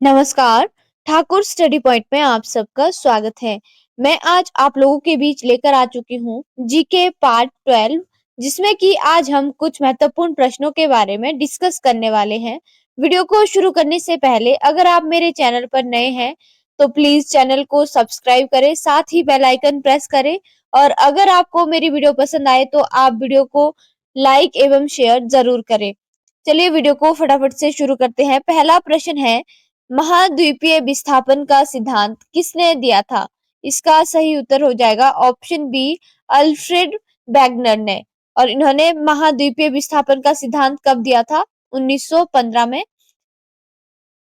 नमस्कार। Thakur study point में आप सबका स्वागत है। मैं आज आप लोगों के बीच लेकर आ चुकी हूँ जीके पार्ट 12, जिसमें कि आज हम कुछ महत्वपूर्ण प्रश्नों के बारे में डिस्कस करने वाले हैं। वीडियो को शुरू करने से पहले अगर आप मेरे चैनल पर नए हैं तो प्लीज चैनल को सब्सक्राइब करें, साथ ही बेल आइकन प्रेस करें और अगर आपको मेरी वीडियो पसंद आए तो आप वीडियो को लाइक एवं शेयर जरूर करें। चलिए वीडियो को फटाफट से शुरू करते हैं। पहला प्रश्न है, महाद्वीपीय विस्थापन का सिद्धांत किसने दिया था? इसका सही उत्तर हो जाएगा ऑप्शन बी, अल्फ्रेड वेगनर ने। और इन्होंने महाद्वीपीय विस्थापन का सिद्धांत कब दिया था? 1915 में।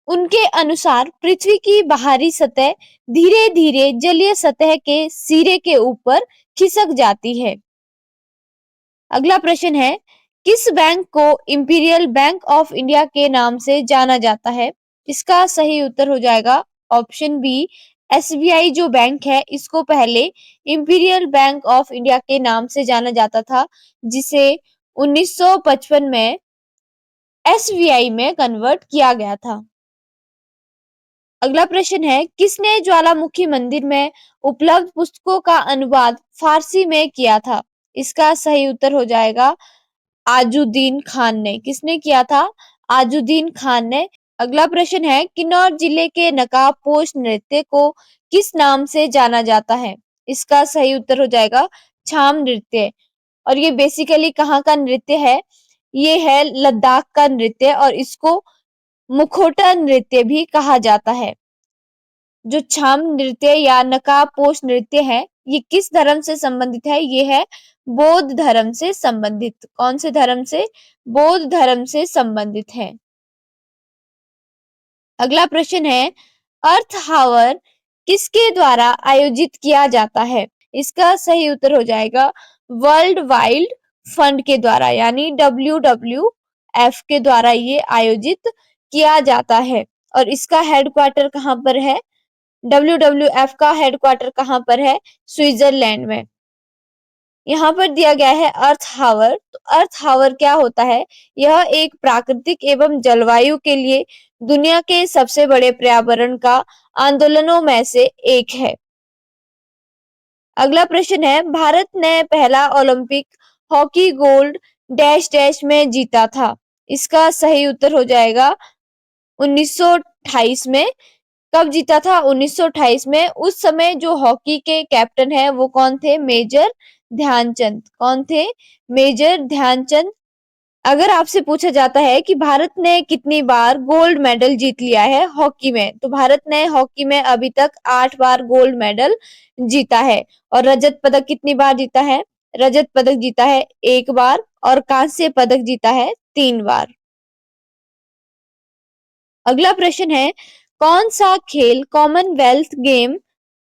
उनके अनुसार पृथ्वी की बाहरी सतह धीरे धीरे जलीय सतह के सिरे के ऊपर खिसक जाती है। अगला प्रश्न है, किस बैंक को इंपीरियल बैंक ऑफ इंडिया के नाम से जाना जाता है? इसका सही उत्तर हो जाएगा ऑप्शन बी, एसबीआई जो बैंक है इसको पहले इंपीरियल बैंक ऑफ इंडिया के नाम से जाना जाता था, जिसे 1955 में एसबीआई में कन्वर्ट किया गया था। अगला प्रश्न है, किसने ज्वालामुखी मंदिर में उपलब्ध पुस्तकों का अनुवाद फारसी में किया था? इसका सही उत्तर हो जाएगा आजुद्दीन खान ने। किसने किया था? आजुद्दीन खान ने। अगला प्रश्न है, किन्नौर जिले के नकाबपोश नृत्य को किस नाम से जाना जाता है? इसका सही उत्तर हो जाएगा छाम नृत्य। और ये बेसिकली कहाँ का नृत्य है? ये है लद्दाख का नृत्य और इसको मुखौटा नृत्य भी कहा जाता है। जो छाम नृत्य या नकाबपोश नृत्य है, ये किस धर्म से संबंधित है? ये है बौद्ध धर्म से संबंधित। कौन से धर्म से? बौद्ध धर्म से संबंधित है। अगला प्रश्न है, अर्थ हावर किसके द्वारा आयोजित किया जाता है? इसका सही उत्तर हो जाएगा वर्ल्ड वाइल्ड फंड के द्वारा, यानी WWF के द्वारा ये आयोजित किया जाता है। और इसका हेडक्वार्टर कहाँ पर है? WWF का हेडक्वार्टर कहाँ पर है? स्विट्जरलैंड में। यहाँ पर दिया गया है अर्थ हावर। तो अर्थ हावर क्या होता है? यह एक प्राकृतिक एवं जलवायु के लिए दुनिया के सबसे बड़े पर्यावरण का आंदोलनों में से एक है। अगला प्रश्न है, भारत ने पहला Olympic hockey gold dash dash में जीता था। इसका सही उत्तर हो जाएगा 1928 में। कब जीता था? 1928 में। उस समय जो हॉकी के कैप्टन है वो कौन थे? मेजर ध्यानचंद। कौन थे? मेजर ध्यानचंद। अगर आपसे पूछा जाता है कि भारत ने कितनी बार गोल्ड मेडल जीत लिया है हॉकी में, तो भारत ने हॉकी में अभी तक 8 बार गोल्ड मेडल जीता है। और रजत पदक कितनी बार जीता है? रजत पदक जीता है 1 बार और कांस्य पदक जीता है 3 बार। अगला प्रश्न है, कौन सा खेल कॉमनवेल्थ गेम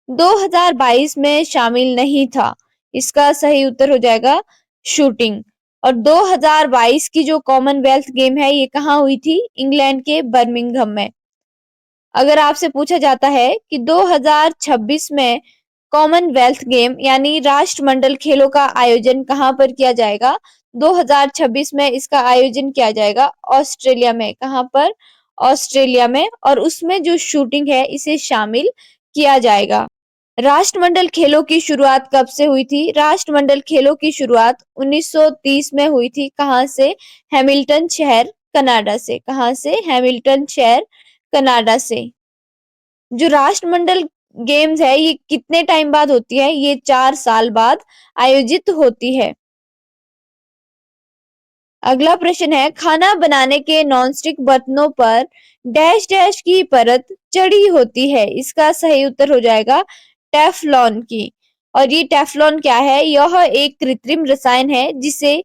2022 में शामिल नहीं था? इसका सही उत्तर हो जाएगा शूटिंग। और 2022 की जो कॉमनवेल्थ गेम है ये कहाँ हुई थी? इंग्लैंड के बर्मिंघम में। अगर आपसे पूछा जाता है कि 2026 में कॉमनवेल्थ गेम यानी राष्ट्रमंडल खेलों का आयोजन कहाँ पर किया जाएगा? 2026 में इसका आयोजन किया जाएगा ऑस्ट्रेलिया में। कहाँ पर? ऑस्ट्रेलिया में। और उसमें जो शूटिंग है इसे शामिल किया जाएगा। राष्ट्रमंडल खेलों की शुरुआत कब से हुई थी? राष्ट्रमंडल खेलों की शुरुआत 1930 में हुई थी। कहाँ से? हैमिल्टन शहर, कनाडा से। कहाँ से? हैमिल्टन शहर, कनाडा से। जो राष्ट्रमंडल गेम्स है ये कितने टाइम बाद होती है? ये 4 साल बाद आयोजित होती है। अगला प्रश्न है, खाना बनाने के नॉनस्टिक बर्तनों पर डैश डैश की परत चढ़ी होती है। इसका सही उत्तर हो जाएगा टेफ्लॉन की। और ये टेफ्लॉन क्या है? यह एक कृत्रिम रसायन है जिसे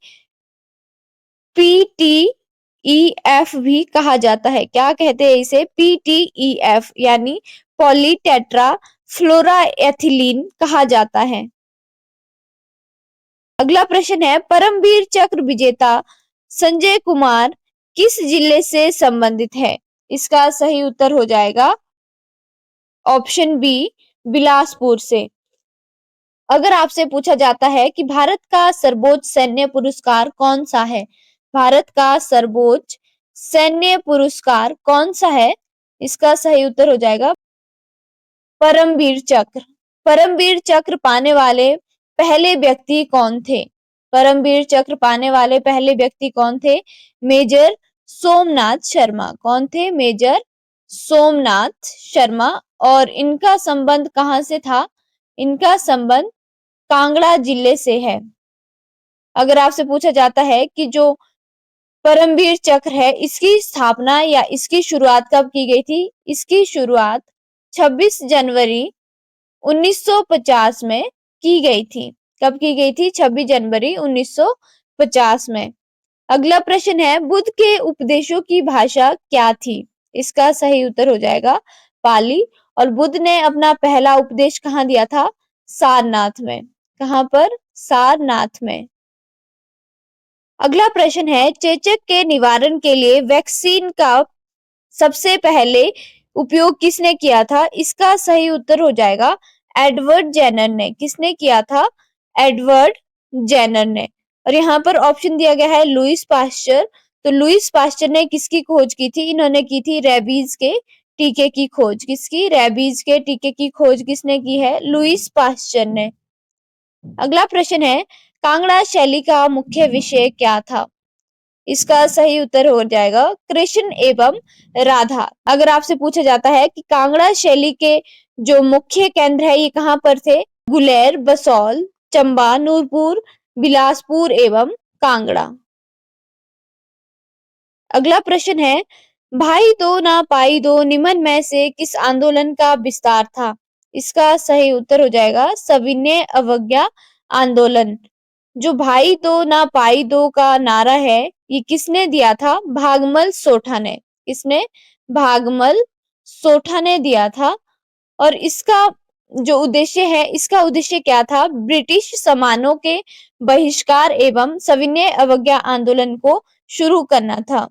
PTEF भी कहा जाता है। क्या कहते हैं इसे? PTEF यानी पॉलीटेट्रा फ्लोराएथिलीन कहा जाता है। अगला प्रश्न है, परमवीर चक्र विजेता संजय कुमार किस जिले से संबंधित है? इसका सही उत्तर हो जाएगा ऑप्शन बी, बिलासपुर से। अगर आपसे पूछा जाता है कि भारत का सर्वोच्च सैन्य पुरस्कार कौन सा है? भारत का सर्वोच्च सैन्य पुरस्कार कौन सा है? इसका सही उत्तर हो जाएगा परमवीर चक्र। परमवीर चक्र पाने वाले पहले व्यक्ति कौन थे? परमवीर चक्र पाने वाले पहले व्यक्ति कौन थे? मेजर सोमनाथ शर्मा। कौन थे? मेजर सोमनाथ शर्मा। और इनका संबंध कहां से था? इनका संबंध कांगड़ा जिले से है। अगर आपसे पूछा जाता है कि जो परमवीर चक्र है इसकी स्थापना या इसकी शुरुआत कब की गई थी? इसकी शुरुआत 26 जनवरी 1950 में की गई थी। कब की गई थी? 26 जनवरी 1950 में। अगला प्रश्न है बुद्ध के उपदेशों की भाषा क्या थी? इसका सही उत्तर हो जाएगा पाली। और बुद्ध ने अपना पहला उपदेश कहाँ दिया था? सारनाथ में। कहां पर? सारनाथ में। अगला प्रश्न है चेचक के निवारण के लिए वैक्सीन का सबसे पहले उपयोग किसने किया था? इसका सही उत्तर हो जाएगा एडवर्ड जेनर ने। किसने किया था? एडवर्ड जेनर ने। और यहाँ पर ऑप्शन दिया गया है लुईस पास्चर। तो लुईस पास्चर ने किसकी खोज की थी? इन्होंने की थी रेबीज के टीके की खोज। किसकी? रेबीज के टीके की खोज किसने की है? लुईस पास्चर ने। अगला प्रश्न है कांगड़ा शैली का मुख्य विषय क्या था? इसका सही उत्तर हो जाएगा कृष्ण एवं राधा। अगर आपसे पूछा जाता है कि कांगड़ा शैली के जो मुख्य केंद्र है ये कहां पर थे? गुलेर, बसौल, चंबा, नूरपुर, बिलासपुर एवं कांगड़ा। अगला प्रश्न है भाई दो ना पाई दो निम्न में से किस आंदोलन का विस्तार था? इसका सही उत्तर हो जाएगा सविनय अवज्ञा आंदोलन। जो भाई दो ना पाई दो का नारा है ये किसने दिया था? भागमल सोठा ने। किसने? भागमल सोठा ने दिया था। और इसका जो उद्देश्य है इसका उद्देश्य क्या था? ब्रिटिश सामानों के बहिष्कार एवं सविनय अवज्ञा आंदोलन को शुरू करना था।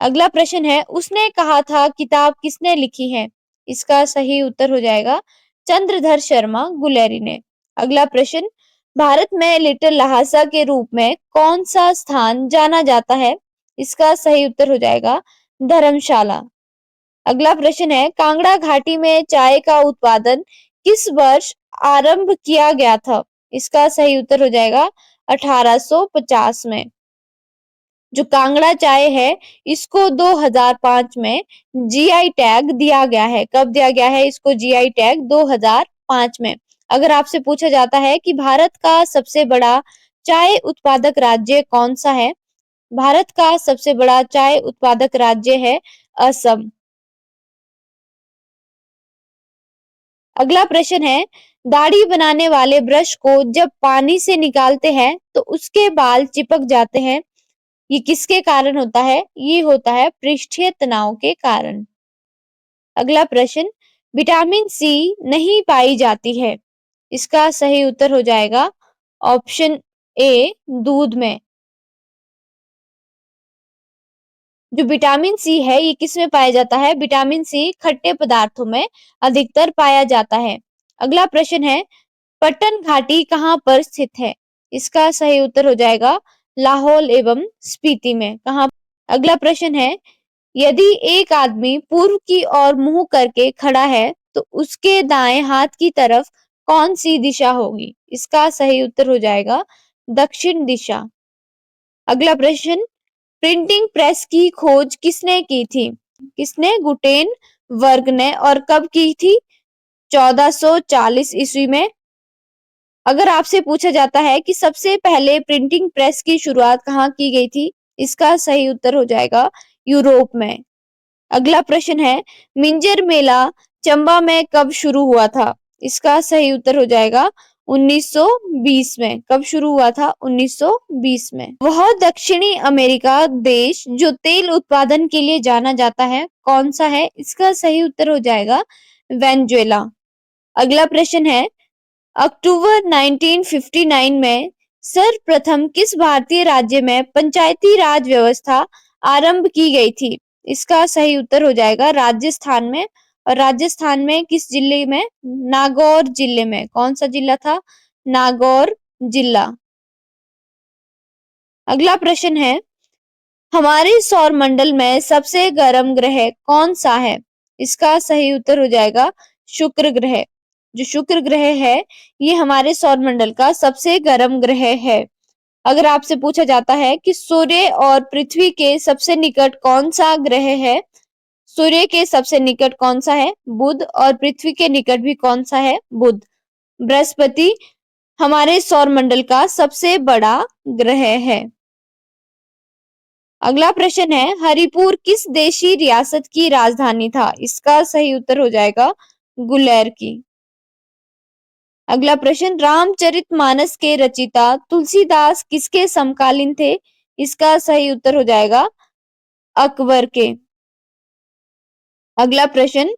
अगला प्रश्न है उसने कहा था किताब किसने लिखी है? इसका सही उत्तर हो जाएगा चंद्रधर शर्मा गुलेरी ने। अगला प्रश्न भारत में लिटिल लहासा के रूप में कौन सा स्थान जाना जाता है? इसका सही उत्तर हो जाएगा धर्मशाला। अगला प्रश्न है कांगड़ा घाटी में चाय का उत्पादन किस वर्ष आरंभ किया गया था? इसका सही उत्तर हो जाएगा 1850 में। जो कांगड़ा चाय है इसको 2005 में जीआई टैग दिया गया है। कब दिया गया है इसको जीआई टैग? 2005 में। अगर आपसे पूछा जाता है कि भारत का सबसे बड़ा चाय उत्पादक राज्य कौन सा है? भारत का सबसे बड़ा चाय उत्पादक राज्य है असम। अगला प्रश्न है दाढ़ी बनाने वाले ब्रश को जब पानी से निकालते हैं तो उसके बाल चिपक जाते हैं। ये किसके कारण होता है? ये होता है पृष्ठीय तनाव के कारण। अगला प्रश्न विटामिन सी नहीं पाई जाती है। इसका सही उत्तर हो जाएगा ऑप्शन ए दूध में। जो विटामिन सी है ये किस में पाया जाता है? विटामिन सी खट्टे पदार्थों में अधिकतर पाया जाता है। अगला प्रश्न है पट्टन घाटी कहाँ पर स्थित है? इसका सही उत्तर हो जाएगा लाहौल एवं स्पीति में। कहाँ? अगला प्रश्न है यदि एक आदमी पूर्व की ओर मुंह करके खड़ा है तो उसके दाएं हाथ की तरफ कौन सी दिशा होगी? इसका सही उत्तर हो जाएगा दक्षिण दिशा। अगला प्रश्न प्रिंटिंग प्रेस की खोज किसने की थी? किसने? गुटेनबर्ग ने। और कब की थी? 1440 ईस्वी में। अगर आपसे पूछा जाता है कि सबसे पहले प्रिंटिंग प्रेस की शुरुआत कहाँ की गई थी? इसका सही उत्तर हो जाएगा यूरोप में। अगला प्रश्न है मिंजर मेला चंबा में कब शुरू हुआ था? इसका सही उत्तर हो जाएगा 1920 में। कब शुरू हुआ था? 1920 में। वह दक्षिणी अमेरिका देश जो तेल उत्पादन के लिए जाना जाता है कौन सा है? इसका सही उत्तर हो जाएगा वेनेजुएला। अगला प्रश्न है अक्टूबर 1959 में सर्वप्रथम किस भारतीय राज्य में पंचायती राज व्यवस्था आरंभ की गई थी? इसका सही उत्तर हो जाएगा राजस्थान में। और राजस्थान में किस जिले में? नागौर जिले में। कौन सा जिला था? नागौर जिला। अगला प्रश्न है हमारे सौर मंडल में सबसे गर्म ग्रह कौन सा है? इसका सही उत्तर हो जाएगा शुक्र ग्रह। जो शुक्र ग्रह है, ये हमारे सौर मंडल का सबसे गर्म ग्रह है। अगर आपसे पूछा जाता है कि सूर्य और पृथ्वी के सबसे निकट कौन सा ग्रह है? सूर्य के सबसे निकट कौन सा है? बुध। और पृथ्वी के निकट भी कौन सा है? बुध। बृहस्पति हमारे सौर मंडल का सबसे बड़ा ग्रह है। अगला प्रश्न है, हरिपुर किस देशी रियासत की राजधानी था? इसका सही उत्तर हो जाएगा गुलेर की। अगला प्रश्न, रामचरितमानस के रचयिता तुलसीदास किसके समकालीन थे? इसका सही उत्तर हो जाएगा अकबर के। अगला प्रश्न,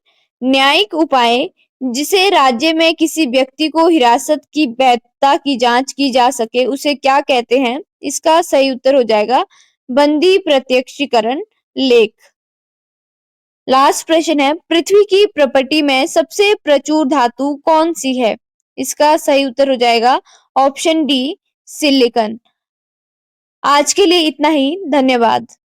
न्यायिक उपाय जिसे राज्य में किसी व्यक्ति को हिरासत की वैधता की जांच की जा सके उसे क्या कहते हैं? इसका सही उत्तर हो जाएगा बंदी प्रत्यक्षीकरण लेख। लास्ट प्रश्न है, पृथ्वी की प्रॉपर्टी में सबसे प्रचुर धातु कौन सी है? इसका सही उत्तर हो जाएगा ऑप्शन डी सिलिकॉन। आज के लिए इतना ही, धन्यवाद।